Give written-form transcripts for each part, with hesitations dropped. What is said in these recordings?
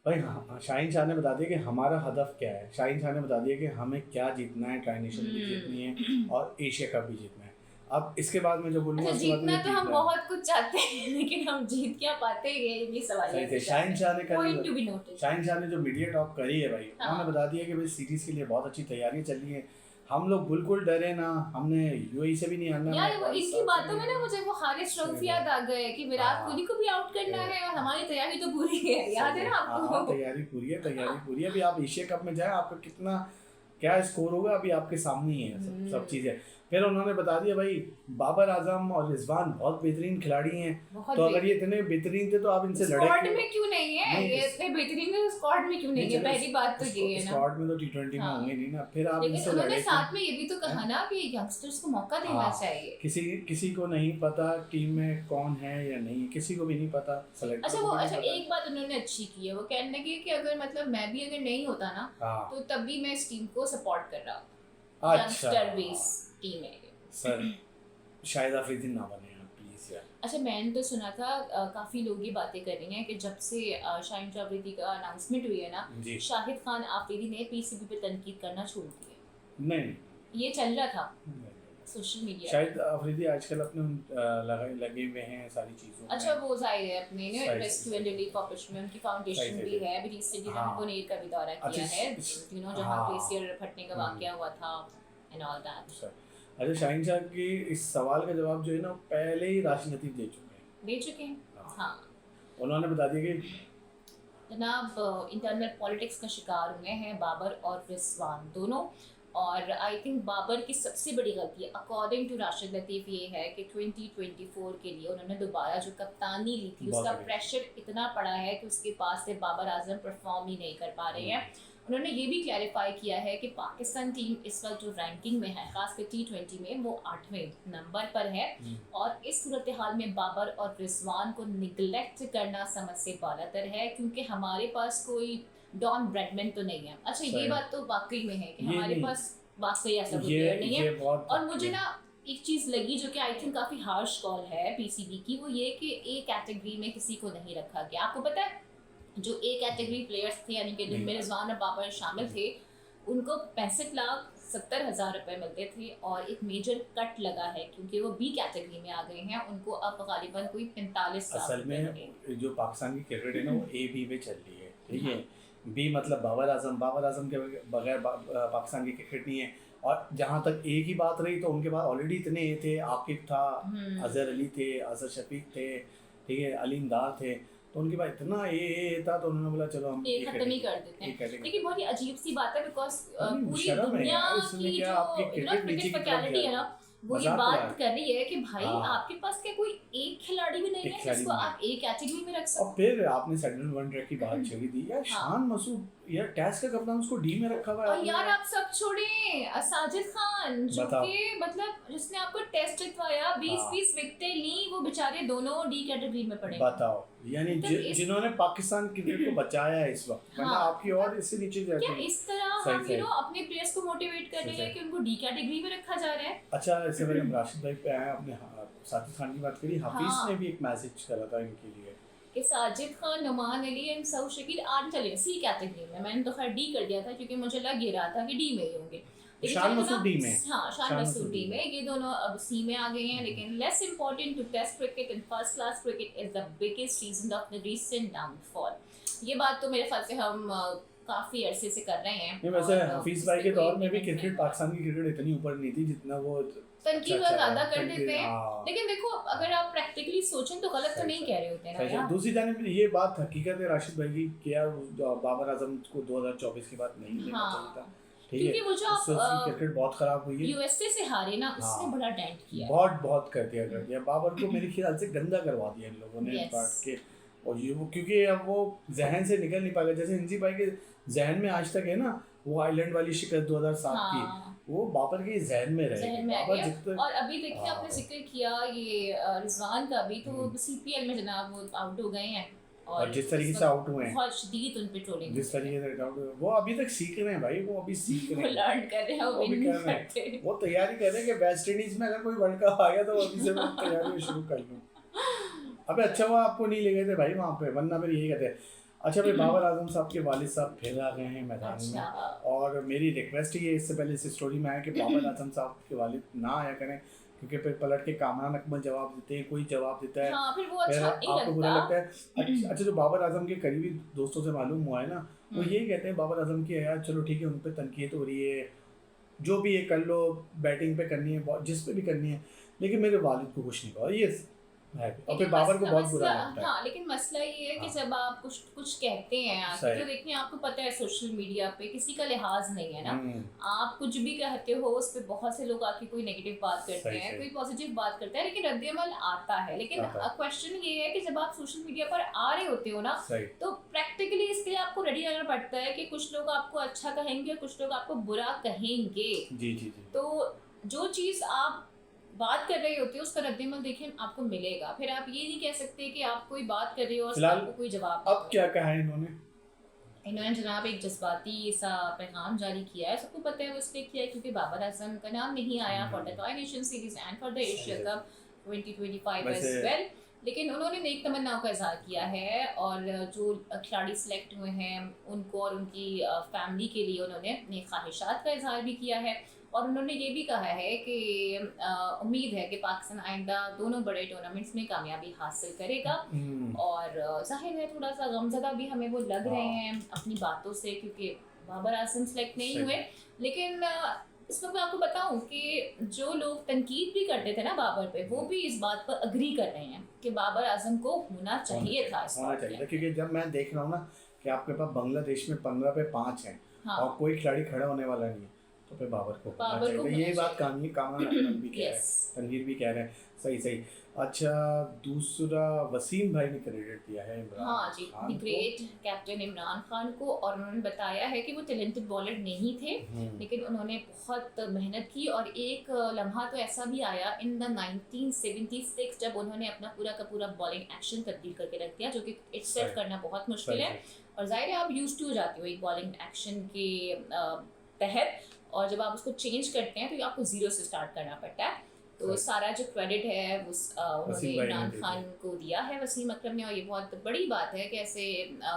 भाई हाँ, शाहीन शाह ने बता दिया कि हमारा हदफ क्या है। शाहीन शाह ने बता दिया कि हमें क्या जीतना है, ट्राई नेशन भी जीतनी है और एशिया कप भी जीतना है। अब इसके बाद मैं जो बोलूँगा अच्छा, उसके बाद जीतना मुझे तो हम जीतना है। बहुत कुछ चाहते हैं लेकिन हम जीत क्या पाते हैं ये भी सवाल सही है थे शाहीन शाह ने पॉइंट कल। To be noted. Shaheen Shah ने जो मीडिया टॉक करी है भाई, हाँ उन्होंने बता दिया कि भाई सीरीज के लिए बहुत अच्छी तैयारी चल रही है। हम लोग बिल्कुल डरे ना, हमने यूएई से भी नहीं हारना, यार, ना वो इनकी पाकिस्तान से भी बातों में नहीं ना हारना। मुझे वो हारिस रऊफ सही है। याद आ गए कि विराट हाँ कोहली को भी आउट करना है और हमारी तैयारी तो पूरी है, याद है ना हाँ हाँ, आपको? तैयारी पूरी है, तैयारी पूरी है। अभी आप एशिया कप में जाए, आपका कितना क्या स्कोर होगा अभी आपके सामने ही है, सब चीज़ें। फिर उन्होंने बता दिया भाई, बाबर आजम और रिजवान बहुत बेहतरीन खिलाड़ी हैं, बहुत तो अगर ये बेहतरीन। इतने बेहतरीन थे तो आप इनसे लड़े स्क्वाड क्यों? में क्यों नहीं है नहीं ये? इतने बेहतरीन है स्क्वाड में क्यों नहीं है? चलो पहली बात तो ये है ना। स्क्वाड में तो टी20 में हाँ, होंगे नहीं ना, फिर आप लेकिन इनसे उन्होंने लड़े क्यों? साथ में ये भी तो कहा हैं? ना कि यंगस्टर्स को मौका देना हाँ, चाहिए। किसी किसी को नहीं पता टीम में कौन है या नहीं, किसी को भी नहीं पता, सेलेक्टर अच्छा को वो भी नहीं अच्छा, पता। एक बात उन्होंने अच्छी की है, वो कहने लगे कि अगर मतलब मैं भी अगर नहीं होता ना हाँ तो तब भी मैं इस टीम को सपोर्ट कर रहा हूँ। अच्छा यंगस्टर बेस टीम है ये। सर, शायद अफरीदी ना बने आप प्लीज यार। अच्छा, मैंने तो सुना था काफी लोग ये बातें कर रहे हैं कि जब से शाहीन शाह अफरीदी का अनाउंसमेंट हुई है ना, जी शाहिद खान आफरीदी ने पीसीबी पे तनकीद करना छोड़ दी है। नहीं, ये चल रहा था नहीं। Social media. शायद अफरीदी आजकल अपने लगे हुए हैं सारी चीज़ों अच्छा, में। वो जाहिर है अपने सही, रेस्क्यू एंड रिलीफ ऑपरेशन में उनकी फाउंडेशन सही, भी सही। है। अभी रिसेंटली हाँ। उन्होंने बुनेर का भी दौरा अच्छा, किया है, जहाँ हाँ। ग्लेशियर फटने का वाकया हुआ था एंड ऑल दैट। अच्छा अच्छा, शाहीन शाह की इस सवाल का जवाब जो है ना, पहले ही राशिद लतीफ़ दे चुके हैं। दे चुके हैं। हाँ। हाँ, उन्होंने बता दिया कि जनाब इंटरनल पॉलिटिक्स का शिकार हुए हैं बाबर और रिजवान दोनों। और आई थिंक बाबर की सबसे बड़ी गलती अकॉर्डिंग टू राशिद लतीफ़ ये है कि 2024 के लिए उन्होंने दोबारा जो कप्तानी ली थी बहुत उसका बढ़िया। प्रेशर इतना पड़ा है कि उसके पास से बाबर आजम परफॉर्म ही नहीं कर पा रहे हैं। उन्होंने ये भी क्लैरिफाई किया है कि पाकिस्तान टीम इस वक्त जो रैंकिंग में है, खासकर T20 में, वो 8वें नंबर पर है। और इस सूरत हाल में बाबर और रिजवान को निगलेक्ट करना समझ से बालातर है, क्योंकि हमारे पास कोई डॉन ब्रैडमैन तो नहीं है। अच्छा, ये बात तो वाकई में है कि ये हमारे नहीं, पास वाकई ऐसा कोई ये प्लेयर नहीं ये है। बहुत और मुझे ना एक चीज़ लगी जो कि आई थिंक काफ़ी हार्श कॉल है पीसीबी की, वो ये कि ए कैटेगरी में किसी को नहीं रखा गया। आपको पता है जो ए कैटेगरी प्लेयर्स थे, यानी कि जिनमें रिजवान और बाबर शामिल थे, उनको 65,70,000 रुपए मिलते थे और एक मेजर कट लगा है क्योंकि वो बी कैटेगरी में आ गए हैं। उनको अब गालिबन कोई 45 लाख असल रुपए मिलेंगे। में जो पाकिस्तान की क्रिकेट है ना, वो ए बी में चल रही है, ठीक है। बी मतलब बाबर आजम के बगैर पाकिस्तान की क्रिकेट नहीं है। और जहाँ तक ए की बात रही, तो उनके पास ऑलरेडी इतने ए थे, आकिब था, अजहर अली थे, अजहर शफीक थे, ठीक है, अलीम दार थे, तो उनके पास इतना ए था, तो उन्होंने बोला चलो हम एक खत्म ही कर देते हैं। लेकिन बहुत ही अजीब सी बात है, बिकॉज पूरी शर्म है दुनिया यार, इसमें की क्या जो आपकी क्रिकेट नीचे की तरफ फैकल्टी जा है ना, रही है। वो ये मजाक उड़ा बात है। कर रही है कि भाई हाँ। आपके पास क्या कोई एक खिलाड़ी भी नहीं एक है खिलाड़ी जिसको नहीं आप एक कैटेगरी में रख और सकते? फिर आपने सैडल वनडर की बात छेड़ी दी यार, हाँ। शान मसूद यार टेस्ट का कप्तान, उसको डी में रखा हुआ है और आपने। यार आप सब छोड़े, साजिद खान जो बताओ। कि मतलब जिसने आपको टेस्ट जितवाया, 20-20 विकेटें ली, वो बेचारे दोनों डी कैटेगरी में पड़े। बताओ, यानी मतलब जिन्होंने पाकिस्तान क्रिकेट को बचाया है इस वक्त, वरना हाँ, आपकी और इससे नीचे जाती क्या है। इस तरह सही, हम सही। अपने प्लेयर्स को मोटिवेट कर रहे सही, हैं कि उनको डी कैटेगरी में रखा जा रहा है? अच्छा, इससे पहले हम राशिद भाई पे आए, अपने साजिद खान की बात करी, हाफिज हाँ। ने भी एक मैसेज करा था इनके लिए कि साजिद खान, नुमान अली एंड सऊद शकील आज चले सी कैटेगरी में। मैंने तो खैर डी कर दिया था क्योंकि मुझे लग ही रहा था कि डी में ही होंगे। शान मसूद डी में। हाँ, शान मसूद डी में। ये दोनों अब सी में आ गए हैं। लेकिन less important to test cricket and first class cricket is the biggest reason of the recent downfall. ये बात तो मेरे ख्याल से हम काफी अरसे से कर रहे हैं। नहीं, वैसे हफीज भाई के दौर में भी क्रिकेट, पाकिस्तान की क्रिकेट इतनी ऊपर नहीं थी जितना वो तनकीद ज्यादा कर देते हैं। हाँ। लेकिन देखो, अगर आप प्रैक्टिकली सोचें तो गलत तो नहीं कह रहे होते ना यार। दूसरी जानिब ये बात हकीकत है राशिद भाई की, कि यार बाबर आजम को 2024 के बाद नहीं लेना चाहिए था, ठीक है, क्योंकि वो जो उससे उसकी क्रिकेट बहुत खराब हुई है। यूएसए से हारे ना, उसने बड़ा डेंट किया, बहुत कर दिया बाबर को। मेरे ख्याल से गंदा करवा दिया इन लोगों ने काट के। और ये वो, क्योंकि अब वो जहन से निकल नहीं पाएगा। जैसे इंजी भाई के जहन में आज तक है ना वो आइलैंड वाली शिकस्त 2007 की, वो बाबर के जहन में रहे। और अभी देखिए आपने जिक्र किया ये रिजवान का भी, तो सीपीएल में जनाब वो आउट हो गए हैं। और जिस तरीके से आउट हुए हैं, बहुत शदीद उन पे ट्रोलिंग, जिस तरीके से आउट हुए, वो अभी तक सीख रहे हैं भाई, वो अभी सीख रहे हैं, लर्न कर रहे हैं, वो भी कर रहे हैं, वो तैयारी कर रहे हैं कि वेस्ट इंडीज में अगर कोई वर्ल्ड कप आ गया तो अभी से मैं तैयारी शुरू कर लूँ। अबे अच्छा हुआ आपको नहीं ले गए थे भाई वहाँ पे, वरना फिर यही कहते हैं। अच्छा भाई, बाबर आजम साहब के वालिद साहब फिर आ गए हैं मैदान अच्छा। में, और मेरी रिक्वेस्ट ही है इससे पहले इस स्टोरी में आया कि बाबर आजम साहब के वालिद ना आया करें, क्योंकि फिर पलट के कामरान अकमल जवाब देते हैं, कोई जवाब देता है, हाँ, फिर वो फिर अच्छा नहीं आपको बुरा लगता। लगता है। अच्छा, जो बाबर आजम के करीबी दोस्तों से मालूम हुआ है ना, वो यही कहते हैं बाबर आजम की यार चलो ठीक है, उन पर तनकीद हो रही है, जो भी ये कर लो, बैटिंग पे करनी है, जिस पे भी करनी है, लेकिन मेरे वालिद को कुछ नहीं कहा, ये है। और फिर बाबर को बहुत बुरा लगता है। हाँ, लेकिन मसला ये है कि हाँ। जब आप कुछ कुछ कहते हैं आके, सही। तो देखिए आपको पता है सोशल मीडिया पे किसी का लिहाज नहीं है ना, हम्म, आप कुछ भी कहते हो उस पे बहुत से लोग आके कोई नेगेटिव बात करते सही, हैं, सही। कोई पॉजिटिव बात करता है, लेकिन रद्द-ए-अमल आता है। लेकिन आता है। क्वेश्चन ये है कि जब आप सोशल मीडिया पर आ रहे होते हो ना, सही। तो प्रैक्टिकली इसके लिए आपको रेडी रहना पड़ता है कि कुछ लोग आपको अच्छा कहेंगे और कुछ लोग आपको बुरा कहेंगे। जी जी जी। तो जो चीज़ आप बात कर रहे होते हो उसका रद्द-ए-अमल देखिए आपको मिलेगा। फिर आप ये नहीं कह सकते कि आप कोई बात कर रहे हो और फिलहाल आपको कोई जवाब अब नहीं क्या कहा है इन्होंने? इन्होंने जनाब एक जज्बाती सा पैगाम जारी किया है। सबको पता है वो इसलिए किया है क्योंकि बाबर आजम का नाम नहीं आया for the tri nation series and for the Asia cup 2025 as वैसे- वेल। लेकिन उन्होंने नेक तमन्नाओं का इजहार किया है और जो खिलाड़ी सेलेक्ट हुए हैं उनको और उनकी फैमिली के लिए उन्होंने नेक ख्वाहिशात का इजहार भी किया है। और उन्होंने ये भी कहा है कि उम्मीद है कि पाकिस्तान आइंदा दोनों बड़े टूर्नामेंट्स में कामयाबी हासिल करेगा। और जाहिर है थोड़ा सा गमज़दा भी हमें वो लग रहे हैं अपनी बातों से, क्योंकि बाबर आजम सेलेक्ट नहीं सही। हुए। लेकिन इस वक्त मैं आपको बताऊं कि जो लोग तनकीद भी करते थे ना बाबर पे, वो भी इस बात पर अग्री कर रहे हैं कि बाबर आजम को होना चाहिए था इस होना बात चाहिए था, में। क्योंकि जब मैं देख रहा हूँ ना कि आपके पास बांग्लादेश में 15 पे 5 हैं हाँ। और कोई खिलाड़ी खड़ा होने वाला नहीं है, तो फिर बाबर को होना बाबर को चाहिए। होना यही बात चाहिए। कामरान अकमल भी कह रहे हैं, Yes. तनवीर भी कह रहे हैं। सही सही। अच्छा, दूसरा वसीम भाई ने क्रेडिट दिया है इमरान हाँ जी, खान द को। ग्रेट कैप्टन इमरान खान को, और उन्होंने बताया है कि वो टैलेंटेड बॉलर नहीं थे, लेकिन उन्होंने बहुत मेहनत की। और एक लम्हा तो ऐसा भी आया इन द 1976 जब उन्होंने अपना पूरा का पूरा बॉलिंग एक्शन तब्दील करके रख दिया, जो कि इटसेल्फ सही। करना बहुत मुश्किल सही, है। और जाहिर है आप यूज्ड टू हो जाते हो एक बॉलिंग एक्शन के तहत, और जब आप उसको चेंज करते हैं तो आपको जीरो से स्टार्ट करना पड़ता है। तो सही। सारा जो क्रेडिट है वो उन्होंने वसीम भाई ने इमरान दे खान को दिया है, वसीम अकरम ने। और ये बहुत बड़ी बात है कि ऐसे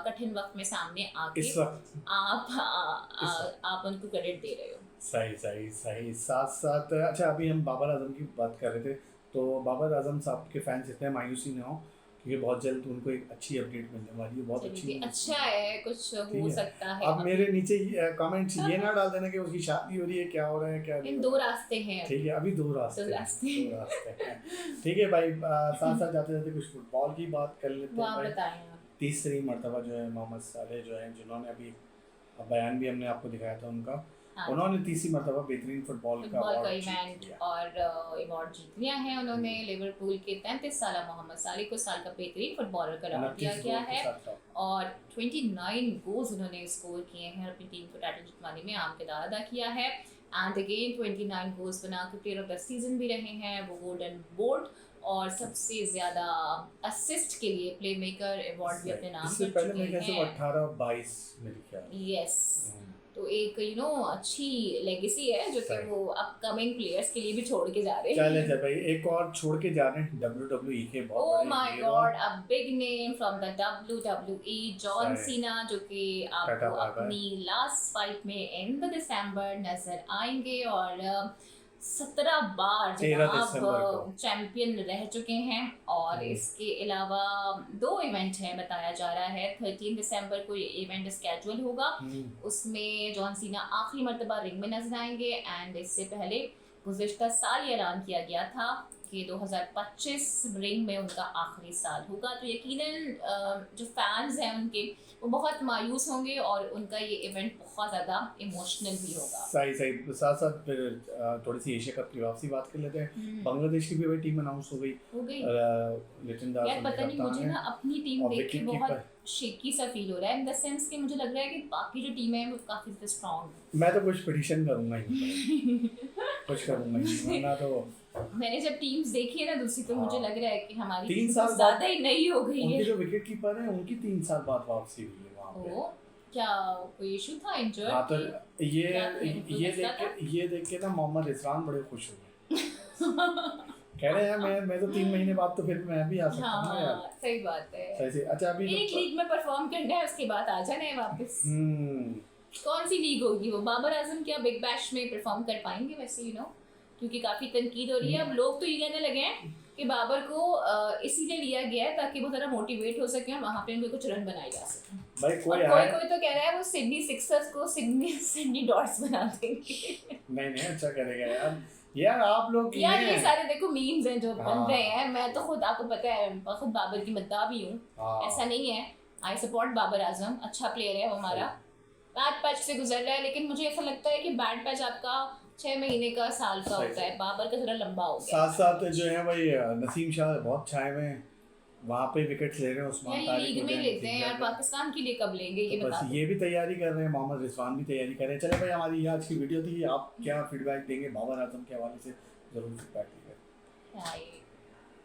कठिन वक्त में सामने आके इस वक्त आप उनको क्रेडिट दे रहे हो। सही सही सही। साथ साथ अच्छा, अभी हम बाबर आजम की बात कर रहे थे, तो बाबर आजम साहब के फैंस इतने मायूसी न हो, क्योंकि बहुत जल्द उनको एक अच्छी अपडेट मिलने वाली है, बहुत अच्छी चलिए, news। अच्छा है, कुछ ठीक हो है। सकता है। अब मेरे नीचे कमेंट्स ये ना डाल देना कि उसकी शादी हो रही है, क्या हो रहा है, क्या नहीं इन हो दो रहा है। रास्ते हैं। ठीक है, अभी दो रास्ते दो हैं, रास्ते। दो रास्ते हैं। ठीक है भाई, साथ साथ जाते जाते कुछ फुटबॉल की बात कर लेते वो हैं आप भाई। बताएं आप। तीसरी मर्तबा जो है मोहम्मद सालेह जो है, जिन्होंने अभी बयान भी हमने आपको दिखाया था उनका, हाँ, उन्होंने तीसरी मर्तबा बेहतरीन फुटबॉल का फुटबॉल का अवार्ड जीत इवेंट लिया। और अवार्ड जीत लिया है उन्होंने। लिवरपूल के 33 साल मोहम्मद साले को साल का बेहतरीन फुटबॉलर करार दिया 29 गया गोल के है। साथ था। और 29 गोल्स उन्होंने स्कोर किए हैं, अपनी टीम को टाइटल जितवाने में अहम किरदार अदा किया है। एंड अगेन 29 गोल्स बना के प्लेयर ऑफ द सीजन भी रहे हैं वो, गोल्डन बोल्ट। और सबसे ज्यादा असिस्ट के लिए प्ले मेकर अवार्ड भी अपने नाम इससे कर पहले मेरे चुके ख्याल से हैं। 18-22 मेरे ख्याल। यस, तो एक अच्छी लेगेसी है जो कि सही। वो अपकमिंग प्लेयर्स के लिए भी छोड़ के जा रहे चले हैं। थे भाई, एक और छोड़ के जा रहे हैं WWE के बहुत Oh बड़े my hero। God, a big name from the WWE, John सही। सीना, जो कि टाटा आपको बाय बाय। अपनी लास्ट फाइट में एंड दिसंबर नजर आएंगे। और 17 बार 13 जनाब दिसंबर को। चैंपियन रह चुके हैं। और इसके अलावा 2 इवेंट हैं बताया जा रहा है। 13 दिसंबर को ये इवेंट स्केड्यूल होगा, उसमें जॉन सीना आखिरी मर्तबा रिंग में नजर आएंगे। एंड इससे पहले गुज़िश्ता साल ये ऐलान किया गया था कि 2025 रिंग में उनका आखिरी साल होगा। तो यकीनन जो फैंस हैं उनके, वो बहुत मायूस होंगे और उनका ये इवेंट बहुत ज़्यादा इमोशनल भी होगा। सही सही। साथ साथ फिर थोड़ी सी एशिया कप की वापसी बात कर लेते हैं। बांग्लादेश की भी वही टीम अनाउंस हो गई। लिटन दास यार पता नहीं, मुझे ना अपनी टीम और देख के wicket बहुत keeper। शेकी सा फील हो रहा है, इन द सेंस कि मुझे लग रहा है कि बाकी जो टीम है वो काफ़ी ज़्यादा स्ट्रॉन्ग है। मैं तो कुछ पिटिशन करूंगा ही, कुछ करूंगा ही, वरना तो मैंने जब टीम्स देखी है ना दूसरी, तो मुझे लग रहा है कि हमारी 3 टीम साल तो ज़्यादा ही नई हो गई उनके है। जो विकेट कीपर हैं उनकी 3 साल बाद वापसी हुई है वहाँ पे। ओ, क्या कोई इशू था इंजर्ड? हाँ, तो क्या कोई ये मसला देख के ना मोहम्मद इसरान बड़े खुश हो गए। कह रहे हैं मैं तो 3 महीने बाद तो फिर मैं भी आ सकता हूँ ना यार। हाँ सही बात है। सही से। अच्छा अभी एक लीग में परफॉर्म करना है, उसके बाद आ जाना है वापस। हम्म कौन सी लीग होगी वो? बाबर आजम क्या बिग बैश में परफॉर्म कर पाएंगे वैसे, यू नो, क्योंकि काफी तनकीद हो रही है। अब लोग तो ये कहने लगे हैं कि बाबर को इसीलिए लिया गया है ताकि वो जरा मोटिवेट हो सके और वहाँ पे उनको कुछ रन बनाए जा सके। भाई और कोई तो कह रहा है वो सिडनी सिक्सर्स को सिडनी डॉट्स बना देंगे। नहीं अच्छा करेगा यार आप लोग यार ये सारे देखो मीम्स हैं जो बन रहे हाँ। हैं। मैं तो खुद, आपको पता है, मैं खुद बाबर की मद्दाह भी हूँ। हाँ। ऐसा नहीं है, आई सपोर्ट बाबर आजम, अच्छा प्लेयर है वो हमारा। बैड पैच से गुजर रहा है, लेकिन मुझे ऐसा लगता है कि बैड पैच आपका 6 महीने का, साल का होता है, बाबर का थोड़ा लंबा हो गया। साथ साथ जो है भाई नसीम शाह बहुत छाए हुए हैं, वहाँ पे विकेट्स ले रहे हैं। उस्मान यार तारिक लीग में लेते हैं यार, पाकिस्तान के लिए कब लेंगे ये तो बता बस दो। ये भी तैयारी कर रहे हैं, मोहम्मद रिजवान भी तैयारी कर रहे हैं। चले भाई हमारी ये आज की वीडियो थी, आप क्या फीडबैक देंगे बाबर आजम के हवाले से, जरूर फीडबैक दीजिए।